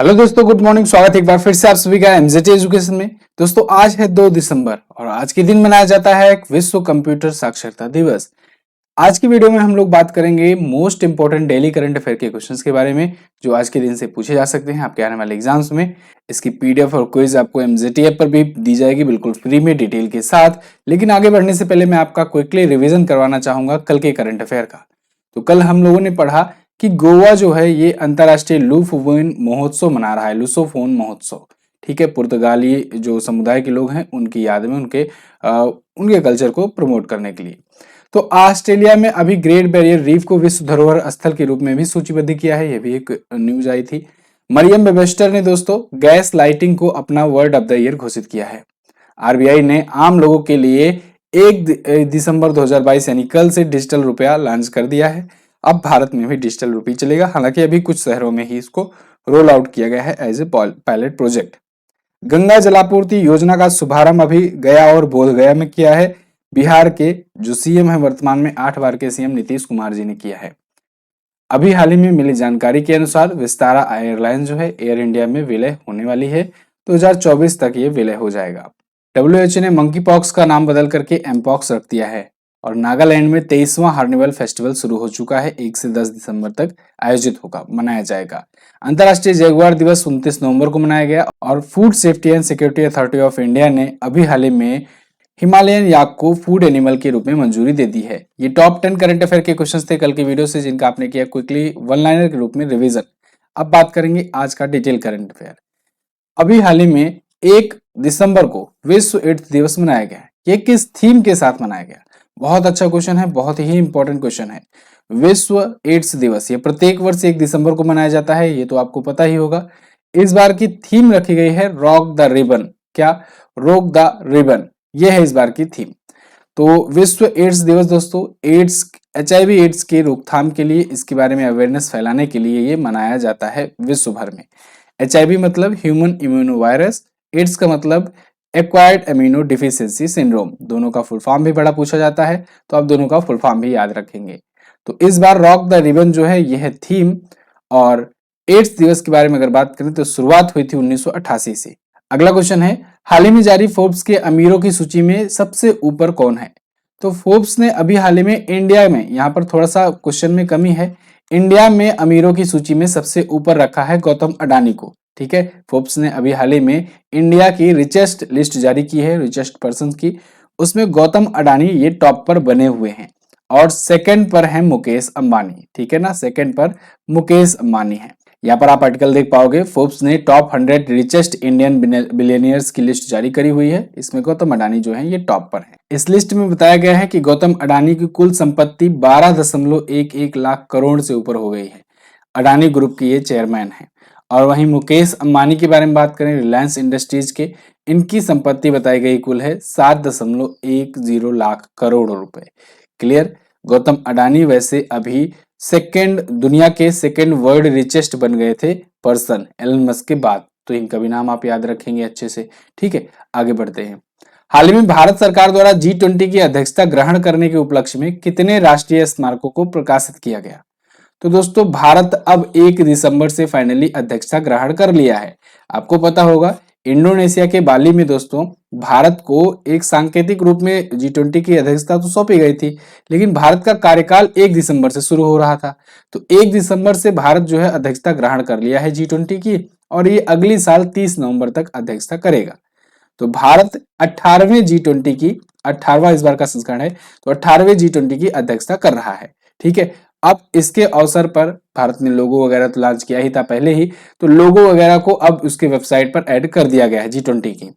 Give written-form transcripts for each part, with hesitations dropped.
Hello दोस्तों, good morning. स्वागत है एक बार फिर से आप सभी का एमजेटी एजुकेशन में। दोस्तों, आज है 2 दिसंबर और आज के दिन मनाया जाता है एक विश्व कंप्यूटर साक्षरता दिवस। आज की वीडियो में हम लोग बात करेंगे most important daily current affair के क्वेश्चंस के बारे में जो आज के दिन से पूछे जा सकते हैं आपके आने वाले एग्जाम्स में। इसकी पीडीएफ और क्विज आपको एमजेटी ऐप पर भी दी जाएगी, बिल्कुल फ्री में डिटेल के साथ। लेकिन आगे बढ़ने से पहले मैं आपका क्विकली रिविजन करवाना चाहूंगा कल के करंट अफेयर का। तो कल हम लोगों ने पढ़ा कि गोवा जो है ये अंतरराष्ट्रीय लुसोफोन महोत्सव मना रहा है, लुसोफोन महोत्सव। ठीक है, पुर्तगाली जो समुदाय के लोग हैं उनकी याद में उनके कल्चर को प्रमोट करने के लिए। तो ऑस्ट्रेलिया में अभी ग्रेट बैरियर रीफ को विश्व धरोहर स्थल के रूप में भी सूचीबद्ध किया है, यह भी एक न्यूज आई थी। मरियम वेबस्टर ने दोस्तों गैस लाइटिंग को अपना वर्ड ऑफ द ईयर घोषित किया है। आरबीआई ने आम लोगों के लिए 1 दिसंबर 2022 यानी कल से डिजिटल रुपया लॉन्च कर दिया है। अब भारत में भी डिजिटल रुपये चलेगा, हालांकि अभी कुछ शहरों में ही इसको रोल आउट किया गया है as a pilot project. Ganga जलापूर्ति योजना का शुभारंभ अभी गया और बोधगया में किया है। बिहार के जो सीएम है वर्तमान में 8 बार के सीएम नीतीश कुमार जी ने किया है। अभी हाल ही में मिली जानकारी के अनुसार विस्तारा एयरलाइन जो है एयर इंडिया में विलय होने वाली है। 2024 तक ये विलय हो जाएगा। डब्ल्यूएचओ ने मंकी पॉक्स का नाम बदल करके एमपॉक्स रख दिया है। और नागालैंड में 23वां हार्निवल फेस्टिवल शुरू हो चुका है, 1 से 10 दिसंबर तक आयोजित होगा, मनाया जाएगा। अंतर्राष्ट्रीय जगुआर दिवस 29 नवंबर को मनाया गया। और food safety and security authority of India ने अभी हाल ही में हिमालयन याक को फूड एनिमल के रूप में मंजूरी दे दी है। ये टॉप 10 करंट अफेयर के क्वेश्चंस थे कल की वीडियो से, जिनका आपने किया क्विकली वन लाइनर के रूप में रिवीजन। अब बात करेंगे आज का डिटेल करंट अफेयर। अभी हाल ही में 1 दिसंबर को विश्व एड्स दिवस मनाया गया। ये किस थीम के साथ मनाया गया? बहुत अच्छा क्वेश्चन है, बहुत ही इंपॉर्टेंट क्वेश्चन है। विश्व एड्स दिवस ये प्रत्येक वर्ष 1 दिसंबर को मनाया जाता है, ये तो आपको पता ही होगा। इस बार की थीम रखी गई है रॉक द रिबन। क्या? रोक द रिबन, ये है इस बार की थीम। तो विश्व एड्स दिवस दोस्तों एड्स एचआईवी एड्स के रोकथाम के लिए, इसके बारे में अवेयरनेस फैलाने के लिए ये मनाया जाता है विश्व भर में। एचआईवी मतलब ह्यूमन इम्यूनो वायरस, एड्स का मतलब एक्वायर्ड एमिनो डिफिशियंसी सिंड्रोम। दोनों का फुल फॉर्म भी बड़ा पूछा जाता है, तो आप दोनों का फुल फॉर्म भी याद रखेंगे। तो इस बार रॉक द रिबन जो है यह थीम। और एड्स दिवस के बारे में अगर बात करें तो शुरुआत हुई थी 1988 से। अगला क्वेश्चन है, हाल ही में जारी फोर्ब्स के अमीरों की सूची में सबसे ऊपर कौन है? तो फोर्ब्स ने अभी हाल ही में इंडिया में, यहाँ पर थोड़ा सा क्वेश्चन में कमी है, इंडिया में अमीरों की सूची में सबसे ऊपर रखा है गौतम अडानी को। ठीक है, फोर्ब्स ने अभी हाल ही में इंडिया की रिचेस्ट लिस्ट जारी की है, रिचेस्ट पर्सन की। उसमें गौतम अडानी ये टॉप पर बने हुए हैं। और सेकंड पर है मुकेश अंबानी। ठीक है ना, सेकंड पर मुकेश अंबानी है। यहाँ पर आप आर्टिकल देख पाओगे, फोर्ब्स ने टॉप 100 रिचेस्ट इंडियन बिलियनियर्स की लिस्ट जारी करी हुई है। इसमें गौतम अडानी जो है ये टॉप पर है। इस लिस्ट में बताया गया है कि गौतम अडानी की कुल संपत्ति 12.11 लाख करोड़ से ऊपर हो गई है। अडानी ग्रुप के ये चेयरमैन है। और वहीं मुकेश अंबानी के बारे में बात करें, रिलायंस इंडस्ट्रीज के, इनकी संपत्ति बताई गई कुल है 7.10 लाख करोड़ रुपए। क्लियर? गौतम अडानी वैसे अभी दुनिया के सेकंड वर्ल्ड रिचेस्ट बन गए थे पर्सन एलन मस्क के बाद। तो इनका भी नाम आप याद रखेंगे अच्छे से। ठीक है, आगे बढ़ते हैं। हाल ही में भारत सरकार द्वारा G20 की अध्यक्षता ग्रहण करने के उपलक्ष्य में कितने राष्ट्रीय स्मारकों को प्रकाशित किया गया? तो दोस्तों भारत अब 1 दिसंबर से फाइनली अध्यक्षता ग्रहण कर लिया है। आपको पता होगा इंडोनेशिया के बाली में दोस्तों भारत को एक सांकेतिक रूप में G20 की अध्यक्षता तो सौंपी गई थी, लेकिन भारत का कार्यकाल 1 दिसंबर से शुरू हो रहा था। तो 1 दिसंबर से भारत जो है अध्यक्षता ग्रहण कर लिया है G20 की, और ये अगली साल 30 नवंबर तक अध्यक्षता करेगा। तो भारत 18वें G20 की 18वां इस बार का संस्करण है, तो 18वें G20 की अध्यक्षता कर रहा है। ठीक है, अब इसके अवसर पर भारत ने लोगो वगैरह तो लॉन्च किया ही था पहले ही, तो लोगो वगैरह को अब उसके वेबसाइट पर ऐड कर दिया गया है G20 की।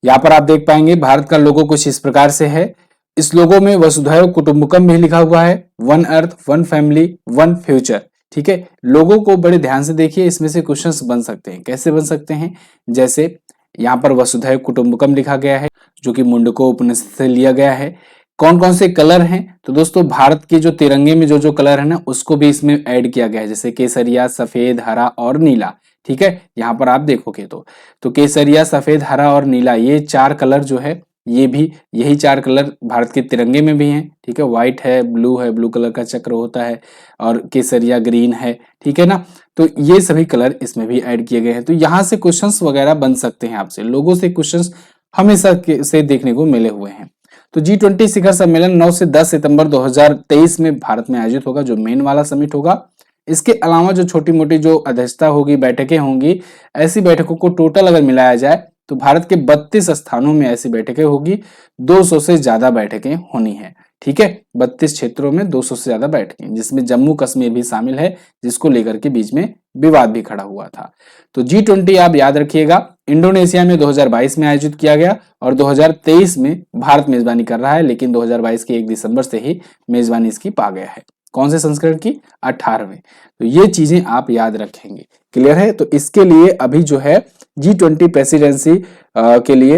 यहाँ पर आप देख पाएंगे भारत का लोगो कुछ इस प्रकार से है। इस लोगो में वसुधैव कुटुंबकम भी लिखा हुआ है, one earth, one family, one future. ठीक है, लोगों को बड़े ध्यान से देखिए, इसमें से क्वेश्चंस बन सकते हैं। कैसे बन सकते हैं? जैसे यहाँ पर वसुधैव कुटुंबकम लिखा गया है, जो कि मुंडको उपनिषद से लिया गया है। कौन कौन से कलर हैं? तो दोस्तों भारत के जो तिरंगे में जो कलर है ना, उसको भी इसमें ऐड किया गया है, जैसे केसरिया, सफेद, हरा और नीला। ठीक है, यहाँ पर आप देखोगे तो केसरिया, सफेद, हरा और नीला, ये 4 कलर जो है, ये भी यही 4 कलर भारत के तिरंगे में भी हैं। ठीक है, व्हाइट है, ब्लू कलर का चक्र होता है, और केसरिया ग्रीन है। ठीक है ना, तो ये सभी कलर इसमें भी ऐड किए गए हैं। तो यहाँ से क्वेश्चंस वगैरह बन सकते हैं आपसे, लोगों से क्वेश्चंस हमेशा से देखने को मिले हुए हैं। तो G20 शिखर सम्मेलन 9 से 10 सितंबर 2023 में भारत में आयोजित होगा, जो मेन वाला समिट होगा। इसके अलावा जो छोटी मोटी जो अध्यक्षता होगी, बैठकें होंगी, ऐसी बैठकों को टोटल अगर मिलाया जाए तो भारत के 32 स्थानों में ऐसी बैठकें होगी, 200 से ज्यादा बैठकें होनी है। ठीक है, 32 क्षेत्रों में 200 से ज्यादा बैठकें, जिसमें जम्मू कश्मीर भी शामिल है, जिसको लेकर के बीच में विवाद भी खड़ा हुआ था। तो G20 आप याद रखिएगा, इंडोनेशिया में 2022 में आयोजित किया गया और 2023 में भारत मेजबानी कर रहा है, लेकिन 2022 के 1 दिसंबर से ही मेजबानी इसकी पा गया है। कौन से संस्करण की? 18वें। तो ये चीजें आप याद रखेंगे। क्लियर है? तो इसके लिए अभी जो है G20 प्रेसिडेंसी के लिए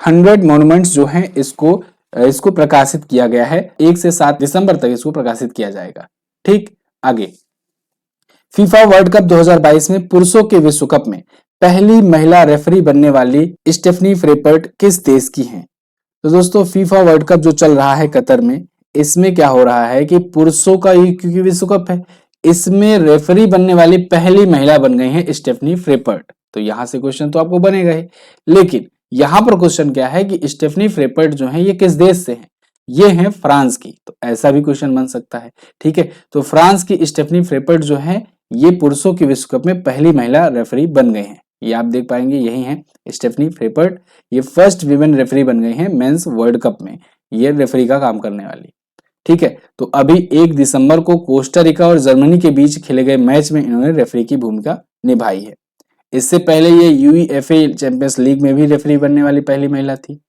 100 मॉन्यूमेंट्स जो हैं इसको प्रकाशित किया गया है। 1 से 7 दिसंबर तक इसको प्रकाशित किया जाएगा। ठीक, आगे फीफा वर्ल्ड कप 2022 में पुरुषों के विश्व कप में पहली महिला रेफरी बनने वाली स्टेफनी फ्रेपर्ट किस देश की हैं? तो दोस्तों फीफा वर्ल्ड कप जो चल रहा है कतर में, इसमें क्या हो रहा है कि पुरुषों का ही क्योंकि विश्व कप है, इसमें रेफरी बनने वाली पहली महिला बन गई है स्टेफनी फ्रेपर्ट। तो यहां से क्वेश्चन तो आपको बनेगा ही, लेकिन यहां पर क्वेश्चन क्या है कि स्टेफनी फ्रेपर्ट जो है ये किस देश से है? ये है फ्रांस की। तो ऐसा भी क्वेश्चन बन सकता है। ठीक है, तो फ्रांस की स्टेफनी फ्रेपर्ट जो है ये पुरुषों के विश्व कप में पहली महिला रेफरी बन गए हैं। ये आप देख पाएंगे, यही है स्टेफनी फ्रेपर्ट। ये फर्स्ट वीमेन रेफरी बन गई हैं मेंस वर्ल्ड कप में, ये रेफरी का काम करने वाली। ठीक है, तो अभी 1 दिसंबर को कोस्टा रिका और जर्मनी के बीच खेले गए मैच में इन्होंने रेफरी की भूमिका निभाई है। इससे पहले ये यूईएफए चैंपियंस लीग में भी रेफरी बनने वाली पहली महिला थी।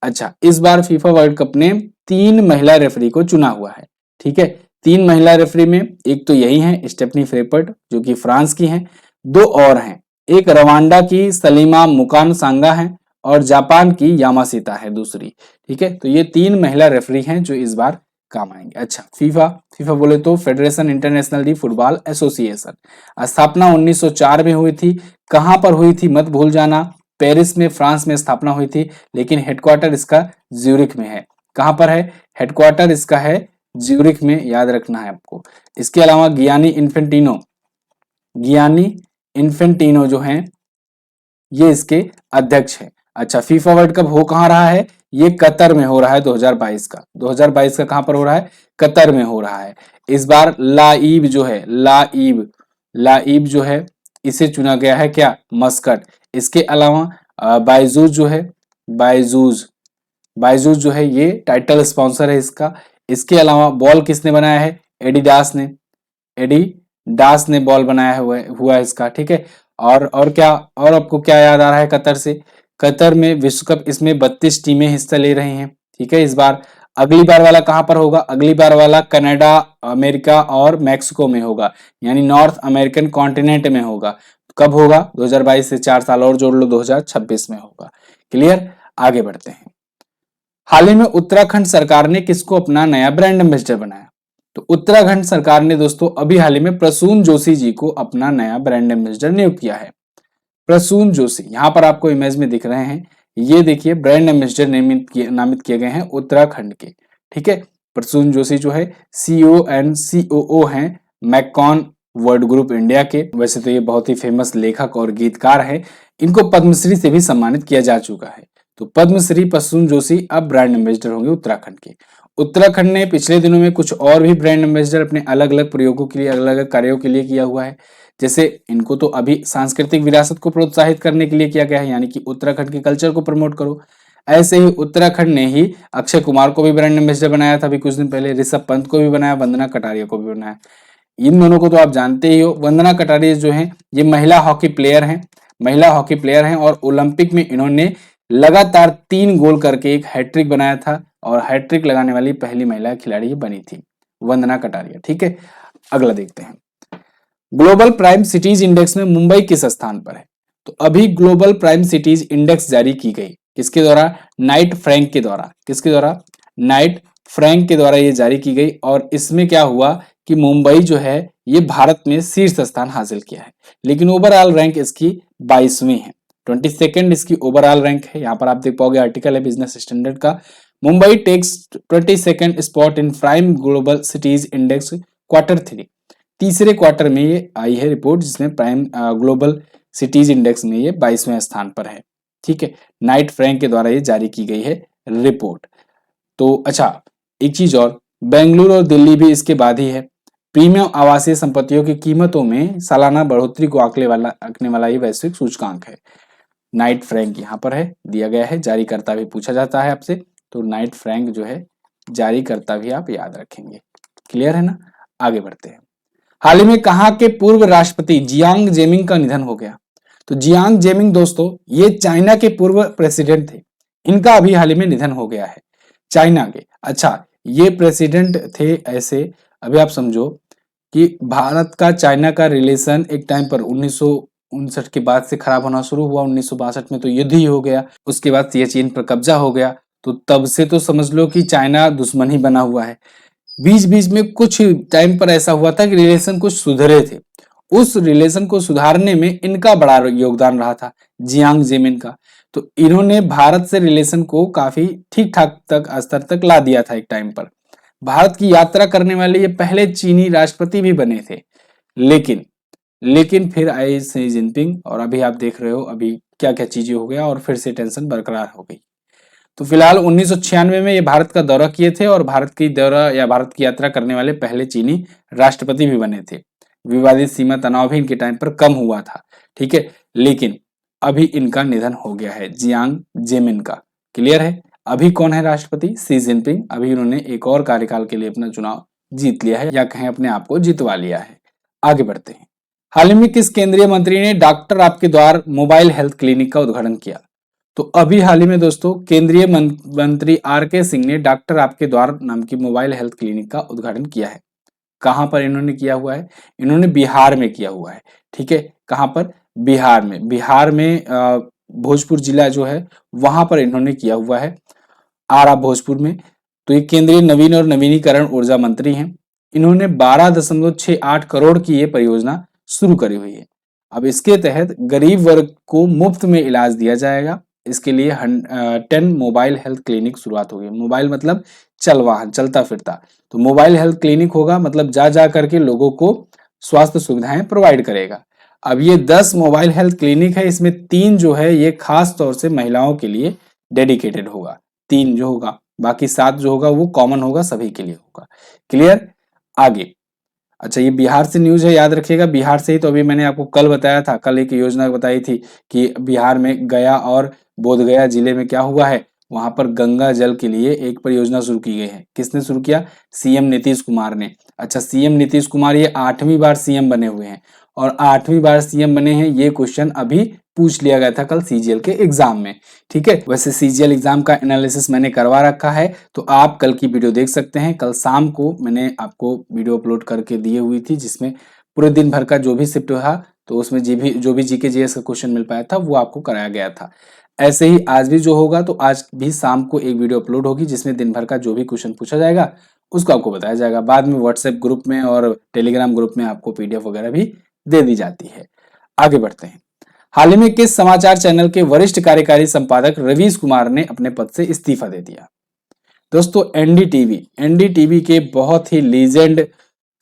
अच्छा, इस बार फीफा वर्ल्ड कप ने 3 महिला रेफरी को चुना हुआ है। ठीक है, 3 महिला रेफरी में एक तो यही है स्टेफनी फ्रेपर्ट जो कि फ्रांस की हैं, 2 और हैं, एक रवांडा की सलीमा मुकान सांगा है और जापान की यामासिता है दूसरी। ठीक है, तो ये 3 महिला रेफरी हैं जो इस बार काम आएंगे। अच्छा, फीफा बोले तो फेडरेशन इंटरनेशनल दी फुटबॉल एसोसिएशन, स्थापना 1904 में हुई थी। कहां पर हुई थी मत भूल जाना, पेरिस में फ्रांस में स्थापना हुई थी, लेकिन हेडक्वार्टर इसका ज्यूरिख में है। कहां पर है? हेडक्वार्टर इसका है ज्यूरिख में, याद रखना है आपको। इसके अलावा गियानी इन्फेंटिनो जो हैं ये इसके अध्यक्ष हैं। अच्छा, फीफा वर्ल्ड कप हो कहां रहा है? ये कतर में हो रहा है 2022 का। 2022 का कहां पर हो रहा है? कतर में हो रहा है। इस बार लाइब जो है इसे चुना गया है क्या? मस्कट। इसके अलावा बायजूस जो है ये टाइटल स्पॉन्सर है इसका। इसके अलावा बॉल किसने बनाया है? एडिडास ने बॉल बनाया हुआ है इसका। ठीक है, और क्या, और आपको क्या याद आ रहा है कतर से? कतर में विश्व कप, इसमें 32 टीमें हिस्सा ले रही हैं। ठीक है, इस बार अगली बार वाला कहां पर होगा? अगली बार वाला कनाडा, अमेरिका और मैक्सिको में होगा, यानी नॉर्थ अमेरिकन कॉन्टिनेंट में होगा। कब होगा? 2022 से 4 साल और जोड़ लो, 2026 में होगा। क्लियर? आगे बढ़ते हैं। हाल ही में उत्तराखंड सरकार ने किसको अपना नया ब्रांड एम्बेसडर बनाया? तो उत्तराखंड सरकार ने दोस्तों अभी हाल ही में प्रसून जोशी जी को अपना नया ब्रांड एम्बेसडर नियुक्त किया है। प्रसून जोशी यहां पर आपको इमेज में दिख रहे हैं, ये देखिए ब्रांड एम्बेसडर नामित किए गए हैं उत्तराखंड के। ठीक है, प्रसून जोशी जो है सीईओ एंड सीओओ हैं मैकॉन वर्ल्ड ग्रुप इंडिया के। वैसे तो ये बहुत ही फेमस लेखक और गीतकार है, इनको पद्मश्री से भी सम्मानित किया जा चुका है। तो पद्मश्री प्रसून जोशी अब ब्रांड एम्बेसडर होंगे उत्तराखंड के। उत्तराखंड ने पिछले दिनों में कुछ और भी ब्रांड एम्बेसडर अपने अलग अलग प्रयोगों के लिए, अलग अलग कार्यों के लिए किया हुआ है। जैसे इनको तो अभी सांस्कृतिक विरासत को प्रोत्साहित करने के लिए किया गया है, यानी कि उत्तराखंड के कल्चर को प्रमोट करो। ऐसे ही उत्तराखंड ने ही अक्षय कुमार को भी ब्रांड एम्बेसडर बनाया था अभी कुछ दिन पहले, ऋषभ पंत को भी बनाया, वंदना कटारिया को भी बनाया। इन दोनों को तो आप जानते ही हो। वंदना कटारिया जो है ये महिला हॉकी प्लेयर हैं और ओलंपिक में इन्होंने लगातार 3 गोल करके एक हैट्रिक बनाया था और हैट्रिक लगाने वाली पहली महिला खिलाड़ी बनी थी वंदना कटारिया। ठीक है, अगला देखते हैं। ग्लोबल प्राइम सिटीज इंडेक्स में मुंबई किस स्थान पर है? तो अभी ग्लोबल प्राइम सिटीज इंडेक्स जारी की गई, किसके द्वारा? नाइट फ्रैंक के द्वारा। किसके द्वारा? नाइट फ्रैंक के द्वारा ये जारी की गई और इसमें क्या हुआ कि मुंबई जो है ये भारत में शीर्ष स्थान हासिल किया है, लेकिन ओवरऑल रैंक इसकी 22वीं है। 22nd इसकी ओवरऑल रैंक है। यहाँ पर आप देख पाओगे, आर्टिकल है बिजनेस स्टैंडर्ड का। Mumbai takes 22nd spot in prime global cities index Q3। तीसरे क्वार्टर में ये आई है रिपोर्ट, जिसमें प्राइम ग्लोबल सिटीज इंडेक्स में ये 22वें स्थान पर है। ठीक है, नाइट फ्रैंक के द्वारा ये जारी की गई है रिपोर्ट। तो अच्छा, एक चीज और, बेंगलुरु और दिल्ली भी इसके बाद ही है। प्रीमियम आवासीय संपत्तियों की कीमतों में सालाना बढ़ोतरी को आंकने वाला ये वैश्विक सूचकांक है। नाइट फ्रैंक यहाँ पर है, दिया गया है, जारीकर्ता भी पूछा जाता है आपसे, तो नाइट फ्रैंक जो है जारीकर्ता भी आप याद रखेंगे। क्लियर है ना? आगे बढ़ते हैं। हाल ही में कहाँ के पूर्व राष्ट्रपति जियांग जेमिंग का निधन हो गया? तो जियांग जेमिंग दोस्तों ये चाइना के पूर्व प्रेसिडेंट थे, इनका अभी हाल ही में निधन हो गया है, चाइना के। अच्छा, ये प्रेसिडेंट थे ऐसे, अभी आप समझो कि भारत का चाइना का रिलेशन एक टाइम पर 1959 के बाद से खराब होना शुरू हुआ। 1962 में तो युद्ध ही हो गया, उसके बाद सियाचिन पर कब्जा हो गया, तो तब से तो समझ लो कि चाइना दुश्मन ही बना हुआ है। बीच बीच में कुछ टाइम पर ऐसा हुआ था कि रिलेशन कुछ सुधरे थे, उस रिलेशन को सुधारने में इनका बड़ा योगदान रहा था, जियांग जेमिन का। तो इन्होंने भारत से रिलेशन को काफी ठीक ठाक तक स्तर तक ला दिया था एक टाइम पर। भारत की यात्रा करने वाले ये पहले चीनी राष्ट्रपति भी बने थे, लेकिन फिर आए शी जिनपिंग, और अभी आप देख रहे हो अभी क्या क्या चीजें हो गया और फिर से टेंशन बरकरार हो गई। तो फिलहाल 1996 में ये भारत का दौरा किए थे और भारत की यात्रा करने वाले पहले चीनी राष्ट्रपति भी बने थे। विवादित सीमा तनाव भी इनके टाइम पर कम हुआ था। ठीक है, लेकिन अभी इनका निधन हो गया है, जियांग जेमिन का। क्लियर है? अभी कौन है राष्ट्रपति? Xi Jinping. अभी उन्होंने एक और कार्यकाल के लिए अपना चुनाव जीत लिया है, या कहें अपने आप को जितवा लिया है। आगे बढ़ते हैं। हाल ही में किस केंद्रीय मंत्री ने डॉक्टर आपके द्वार मोबाइल हेल्थ क्लिनिक का उद्घाटन किया? तो अभी हाल ही में दोस्तों केंद्रीय मंत्री आर.के. सिंह ने डॉक्टर आपके द्वार नाम की मोबाइल हेल्थ क्लिनिक का उद्घाटन किया है। कहां पर इन्होंने किया हुआ है? इन्होंने बिहार में किया हुआ है। ठीक है, कहां पर? बिहार में भोजपुर जिला जो है वहां पर इन्होंने किया हुआ है, आरा भोजपुर में। तो ये केंद्रीय नवीन और नवीनीकरण ऊर्जा मंत्री हैं। इन्होंने 12.68 करोड़ की ये परियोजना शुरू करी हुई है। अब इसके तहत गरीब वर्ग को मुफ्त में इलाज दिया जाएगा। इसके लिए 10 मोबाइल हेल्थ क्लिनिक शुरुआत होगी। मोबाइल मतलब चलता फिरता, तो मोबाइल हेल्थ क्लिनिक होगा, मतलब जा करके लोगों को स्वास्थ्य सुविधाएं प्रोवाइड करेगा। अब ये 10 मोबाइल हेल्थ क्लिनिक है, इसमें 3 जो है ये खास तौर से महिलाओं के लिए डेडिकेटेड होगा, 3 जो होगा, बाकी 7 जो होगा वो कॉमन होगा, सभी के लिए होगा। क्लियर? आगे। अच्छा, ये बिहार से न्यूज है, याद रखिएगा, बिहार से ही। तो अभी मैंने आपको कल बताया था, कल एक योजना बताई थी कि बिहार में गया और बोधगया जिले में क्या हुआ है, वहां पर गंगा जल के लिए एक परियोजना शुरू की गई है। किसने शुरू किया? सीएम नीतीश कुमार ने। अच्छा, सीएम नीतीश कुमार ये 8वीं बार सीएम बने हुए हैं, और 8वीं बार सीएम बने हैं, ये क्वेश्चन अभी पूछ लिया गया था कल सीजीएल के एग्जाम में। ठीक है, वैसे सीजीएल एग्जाम का एनालिसिस मैंने करवा रखा है, तो आप कल की वीडियो देख सकते हैं। कल शाम को मैंने आपको वीडियो अपलोड करके दी हुई थी, जिसमें पूरे दिन भर का जो भी शिफ्ट रहा, तो उसमें जो भी जीके जीएस का क्वेश्चन मिल पाया था वो आपको कराया गया था। ऐसे ही आज भी जो होगा, तो आज भी शाम को एक वीडियो अपलोड होगी, जिसमें दिन भर का जो भी क्वेश्चन पूछा जाएगा उसको आपको बताया जाएगा। बाद में व्हाट्सएप ग्रुप में और टेलीग्राम ग्रुप में आपको पीडीएफ वगैरह भी दे दी जाती है। आगे बढ़ते हैं। हाल ही में किस समाचार चैनल के वरिष्ठ कार्यकारी संपादक रवीश कुमार ने अपने पद से इस्तीफा दे दिया? दोस्तों एनडीटीवी के बहुत ही लीजेंड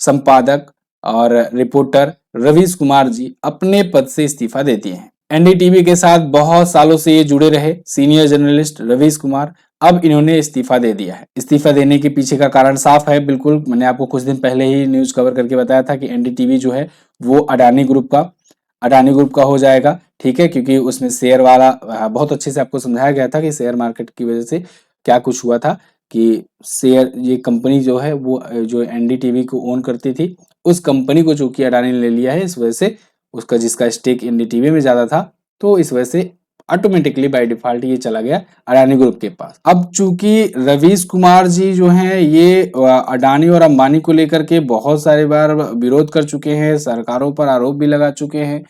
संपादक और रिपोर्टर रवीश कुमार जी अपने पद से इस्तीफा दे दिए हैं। एनडीटीवी के साथ बहुत सालों से ये जुड़े रहे सीनियर जर्नलिस्ट रवीश कुमार, अब इन्होंने इस्तीफा दे दिया है। इस्तीफा देने के पीछे का कारण साफ है, बिल्कुल मैंने आपको कुछ दिन पहले ही न्यूज कवर करके बताया था कि एनडीटीवी जो है वो अडानी ग्रुप का हो जाएगा। ठीक है, क्योंकि उसमें शेयर वाला बहुत अच्छे से आपको समझाया गया था कि शेयर मार्केट की वजह से क्या कुछ हुआ था, कि शेयर ये कंपनी जो है वो जो एनडीटीवी को ओन करती थी, उस कंपनी को चूंकि अडानी ने ले लिया है, इस वजह से उसका जिसका स्टेक एनडीटीवी में ज्यादा था, तो इस वजह से ऑटोमेटिकली बाय डिफॉल्ट ये चला गया अडानी ग्रुप के पास। अब चूंकि रवीश कुमार जी जो हैं ये अडानी और अंबानी को लेकर के बहुत सारी बार विरोध कर चुके हैं, सरकारों पर आरोप भी लगा चुके हैं,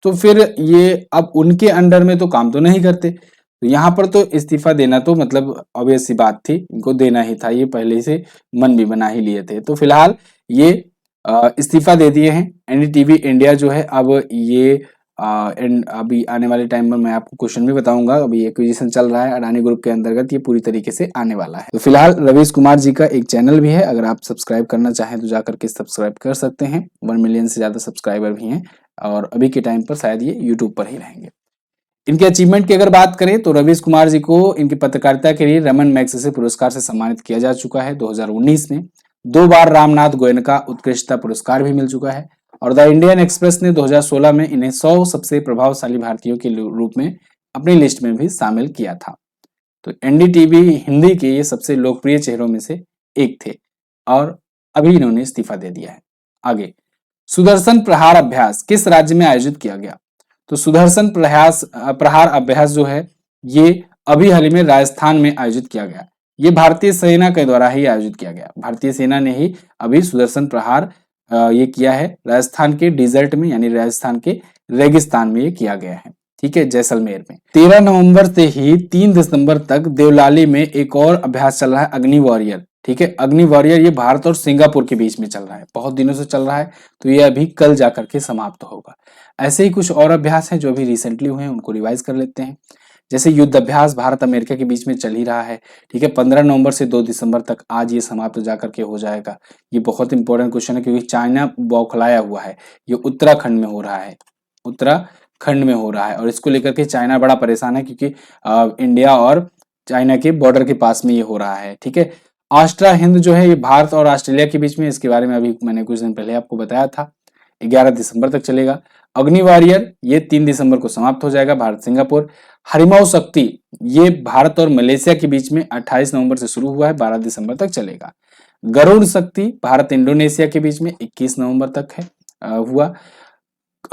तो फिर ये अब उनके अंडर में तो काम तो नहीं करते, तो यहाँ पर तो इस्तीफा देना तो मतलब ऑब्वियस सी बात थी, इनको देना ही था, ये पहले से मन भी बना ही लिए थे। तो फिलहाल ये इस्तीफा दे दिए हैं। एनडीटीवी इंडिया जो है अब ये एंड अभी आने वाले टाइम में मैं आपको क्वेश्चन भी बताऊंगा। अभी एक्विजिशन चल रहा है अडानी ग्रुप के अंतर्गत, ये पूरी तरीके से आने वाला है। तो फिलहाल रवीश कुमार जी का एक चैनल भी है, अगर आप सब्सक्राइब करना चाहें तो जाकर के सब्सक्राइब कर सकते हैं। 1 मिलियन से ज्यादा सब्सक्राइबर भी हैं और अभी के टाइम पर शायद ये यूट्यूब पर ही रहेंगे। इनके अचीवमेंट की अगर बात करें तो रवीश कुमार जी को इनकी पत्रकारिता के लिए रमन मैग्सेसे पुरस्कार से सम्मानित किया जा चुका है 2019 में। 2 बार रामनाथ गोयनका उत्कृष्टता पुरस्कार भी मिल चुका है और द इंडियन एक्सप्रेस ने 2016 में इन्हें 100 सबसे प्रभावशाली भारतीयों के रूप में अपनी लिस्ट में भी शामिल किया था। तो एनडीटीवी हिंदी के ये सबसे लोकप्रिय चेहरों में से एक थे और अभी इन्होंने इस्तीफा दे दिया है। आगे, सुदर्शन प्रहार अभ्यास किस राज्य में आयोजित किया गया? तो सुदर्शन प्रहार अभ्यास जो है ये अभी हाल ही में राजस्थान में आयोजित किया गया। ये भारतीय सेना के द्वारा ही आयोजित किया गया। भारतीय सेना ने ही अभी सुदर्शन प्रहार ये किया है राजस्थान के डिजर्ट में, यानी राजस्थान के रेगिस्तान में ये किया गया है। ठीक है, जैसलमेर में 13 नवंबर से ही 3 दिसंबर तक देवलाली में एक और अभ्यास चल रहा है, अग्नि वॉरियर। ठीक है, अग्नि वॉरियर ये भारत और सिंगापुर के बीच में चल रहा है, बहुत दिनों से चल रहा है, तो ये अभी कल जाकर के समाप्त होगा। ऐसे ही कुछ और अभ्यास हैं जो अभी रिसेंटली हुए हैं, उनको रिवाइज कर लेते हैं। जैसे युद्ध अभ्यास भारत अमेरिका के बीच में चल ही रहा है। ठीक है, 15 नवंबर से 2 दिसंबर तक आज ये समाप्त जाकर के हो जाएगा। ये बहुत इंपॉर्टेंट क्वेश्चन है क्योंकि चाइना बौखलाया हुआ है। ये उत्तराखंड में हो रहा है, उत्तराखंड में हो रहा है और इसको लेकर के चाइना बड़ा परेशान है क्योंकि इंडिया और चाइना के बॉर्डर के पास में ये हो रहा है। ठीक है, ऑस्ट्रा हिंद जो है ये भारत और ऑस्ट्रेलिया के बीच में, इसके बारे में अभी मैंने कुछ दिन पहले आपको बताया था। 11 दिसंबर तक चलेगा। अग्नि वॉरियर ये 3 दिसंबर को समाप्त हो जाएगा, भारत सिंगापुर। हरिमाऊ शक्ति ये भारत और मलेशिया के बीच में 28 नवंबर से शुरू हुआ है, 12 दिसंबर तक चलेगा। गरुड़ शक्ति भारत इंडोनेशिया के बीच में 21 नवंबर तक है हुआ।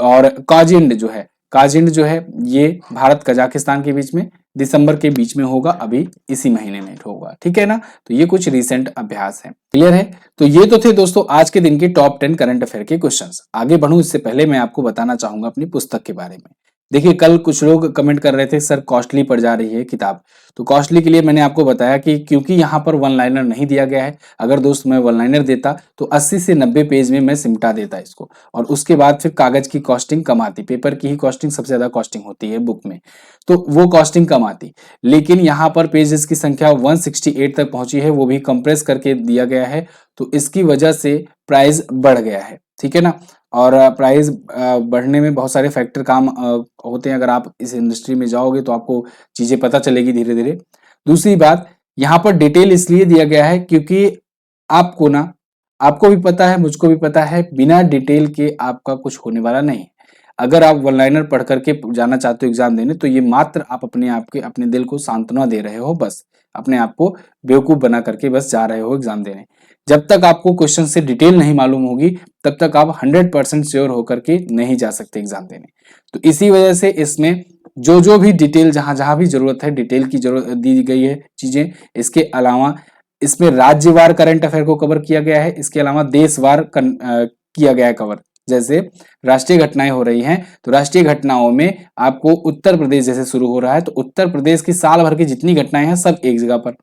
और काजिंड जो है ये भारत कजाकिस्तान के बीच में दिसंबर के बीच में होगा, अभी इसी महीने में होगा। ठीक है ना, तो ये कुछ रीसेंट अभ्यास है। क्लियर है? तो ये तो थे दोस्तों आज के दिन के टॉप 10 करंट अफेयर के क्वेश्चंस। आगे बढ़ूं इससे पहले मैं आपको बताना चाहूंगा अपनी पुस्तक के बारे में। देखिए, कल कुछ लोग कमेंट कर रहे थे सर कॉस्टली पड़ जा रही है किताब। तो कॉस्टली के लिए मैंने आपको बताया कि क्योंकि यहाँ पर वन लाइनर नहीं दिया गया है। अगर दोस्त मैं वन लाइनर देता तो 80 से 90 पेज में मैं सिमटा देता इसको और उसके बाद फिर कागज की कॉस्टिंग कम आती। पेपर की ही कॉस्टिंग सबसे ज्यादा कॉस्टिंग होती है बुक में, तो वो कॉस्टिंग कम आती। लेकिन यहाँ पर पेजेस की संख्या 168 तक पहुंची है, वो भी कंप्रेस करके दिया गया है, तो इसकी वजह से प्राइस बढ़ गया है। ठीक है ना, और प्राइस बढ़ने में बहुत सारे फैक्टर काम होते हैं। अगर आप इस इंडस्ट्री में जाओगे तो आपको चीजें पता चलेगी धीरे धीरे। दूसरी बात, यहाँ पर डिटेल इसलिए दिया गया है क्योंकि आपको भी पता है, मुझको भी पता है, बिना डिटेल के आपका कुछ होने वाला नहीं है। अगर आप वन लाइनर पढ़ करके जाना चाहते हो एग्जाम देने, तो ये मात्र आप अपने दिल को सांत्वना दे रहे हो, बस अपने आप को बेवकूफ बना करके बस जा रहे हो एग्जाम देने। जब तक आपको क्वेश्चन से डिटेल नहीं मालूम होगी तब तक आप 100% श्योर होकर के नहीं जा सकते एग्जाम देने। तो इसी वजह से इसमें जो भी डिटेल जहां भी जरूरत है, डिटेल की जरूरत दी गई है चीजें। इसके अलावा इसमें राज्यवार करंट अफेयर को कवर किया गया है, इसके अलावा देशवार किया गया है कवर। जैसे राष्ट्रीय घटनाएं हो रही हैं तो राष्ट्रीय घटनाओं में आपको उत्तर प्रदेश जैसे शुरू हो रहा है तो उत्तर प्रदेश की साल भर की जितनी घटनाएं हैं सब एक जगह पर,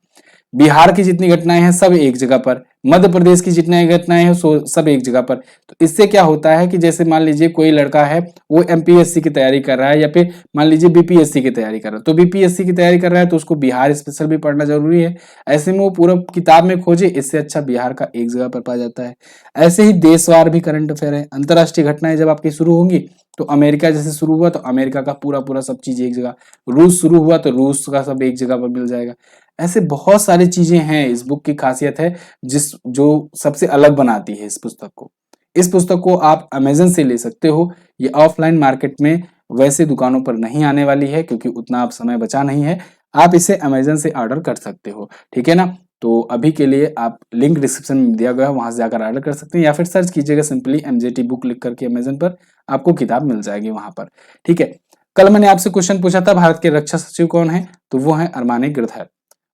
बिहार की जितनी घटनाएं हैं सब एक जगह पर, मध्य प्रदेश की जितनी घटनाएं हैं सब एक जगह पर। तो इससे क्या होता है कि जैसे मान लीजिए कोई लड़का है वो एमपीएससी की तैयारी कर रहा है या फिर मान लीजिए बीपीएससी की तैयारी कर रहा है, तो बीपीएससी की तैयारी कर रहा है तो उसको बिहार स्पेशल भी पढ़ना जरूरी है। ऐसे में वो पूरा किताब में खोजे, इससे अच्छा बिहार का एक जगह पर पा जाता है। ऐसे ही देशवार भी करंट अफेयर है। अंतरराष्ट्रीय घटनाएं जब आपकी शुरू होंगी तो अमेरिका जैसे शुरू हुआ तो अमेरिका का पूरा सब चीज एक जगह, रूस शुरू हुआ तो रूस का सब एक जगह पर मिल जाएगा। ऐसे बहुत सारी चीजें हैं, इस बुक की खासियत है जो सबसे अलग बनाती है इस पुस्तक को। इस पुस्तक को आप अमेजन से ले सकते हो, ये ऑफलाइन मार्केट में वैसे दुकानों पर नहीं आने वाली है क्योंकि उतना आप समय बचा नहीं है। आप इसे अमेजन से ऑर्डर कर सकते हो, ठीक है ना। तो अभी के लिए आप लिंक डिस्क्रिप्शन में दिया गया है, वहां से जाकर ऑर्डर कर सकते हैं या फिर सर्च कीजिएगा सिंपली एमजेटी बुक लिख करके अमेजन पर, आपको किताब मिल जाएगी वहां पर। ठीक है, कल मैंने आपसे क्वेश्चन पूछा था भारत के रक्षा सचिव कौन है, तो वो है Aramane Girdhar.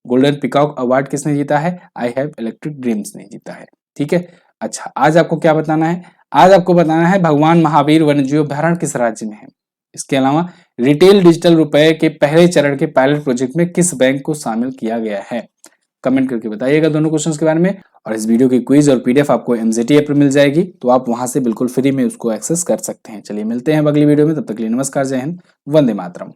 Golden peacock award किसने जीता है, आई हैव इलेक्ट्रिक ड्रीम्स ने जीता है। ठीक है, अच्छा आज आपको क्या बताना है, आज आपको बताना है भगवान महावीर वन्यजीव अभयारण्य किस राज्य में है। इसके अलावा रिटेल डिजिटल रुपए के पहले चरण के पायलट प्रोजेक्ट में किस बैंक को शामिल किया गया है। कमेंट करके बताइएगा दोनों क्वेश्चंस के बारे में। और इस वीडियो की क्विज और पीडीएफ आपको एमजेटी ऐप पर मिल जाएगी, तो आप वहां से बिल्कुल फ्री में उसको एक्सेस कर सकते हैं। चलिए मिलते हैं अब अगली वीडियो में, तब तक के लिए नमस्कार, जय हिंद, वंदे मातरम।